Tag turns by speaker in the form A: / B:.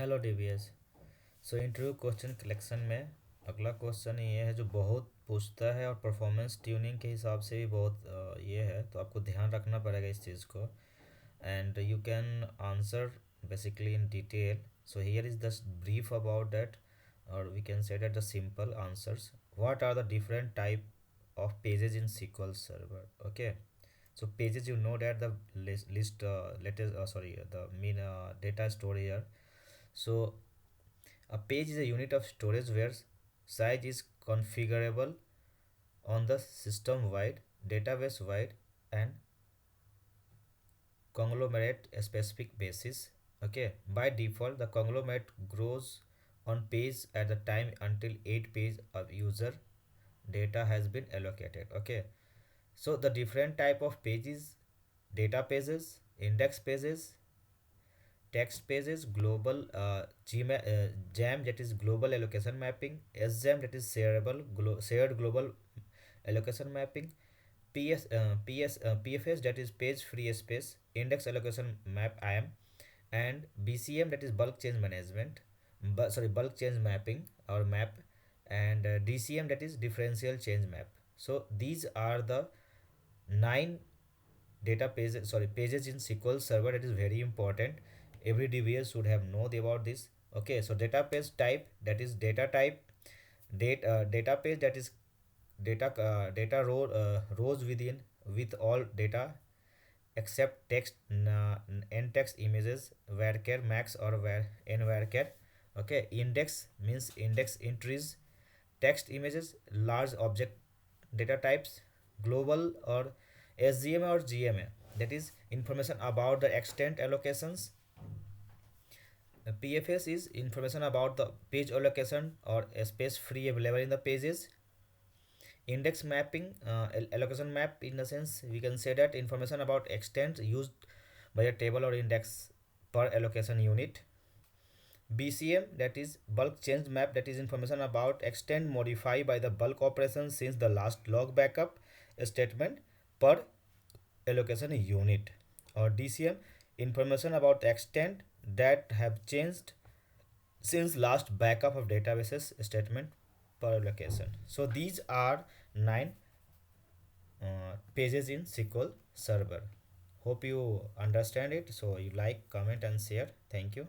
A: Hello dbs। So interview question collection में अगला question ये है जो बहुत पूछता है और परफॉर्मेंस ट्यूनिंग के हिसाब से भी बहुत ये है, तो आपको ध्यान रखना पड़ेगा इस चीज़ को। And you can answer basically in detail. So here is the brief about that, और we can say that the simple answers. What are the different type of pages in SQL Server? Okay, so pages, you know that the list latest sorry the mean data store here. So a page is a unit of storage where size is configurable on the system wide, database wide, and conglomerate specific basis. Okay, by default the conglomerate grows on page at the time until 8 page of user data has been allocated. Okay, so the different type of pages: data pages, index pages, text pages, global jam, that is global allocation mapping, sjam, that is shared global allocation mapping, pfs, that is page free space index allocation map IAM, and bcm, that is bulk change management, bulk change mapping or map, and dcm, that is differential change map. So these are the nine pages in SQL Server. That is very important. Every DBS should have known about this. Okay, so database type, that is data type. Data page, that is rows within with all data except text, n text images, varchar max or n varchar. Okay, index means index entries, text images, large object data types, global or SGMA or GMA, that is information about the extent allocations. PFS is information about the page allocation or space free available in the pages. Index mapping, allocation map, in the sense we can say that information about extent used by a table or index per allocation unit. BCM, that is bulk change map, that is information about extent modified by the bulk operation since the last log backup statement per allocation unit. Or DCM, information about extent that have changed since last backup of databases statement per allocation. So these are nine pages in SQL Server. Hope you understand it. So you like, comment and share. Thank you.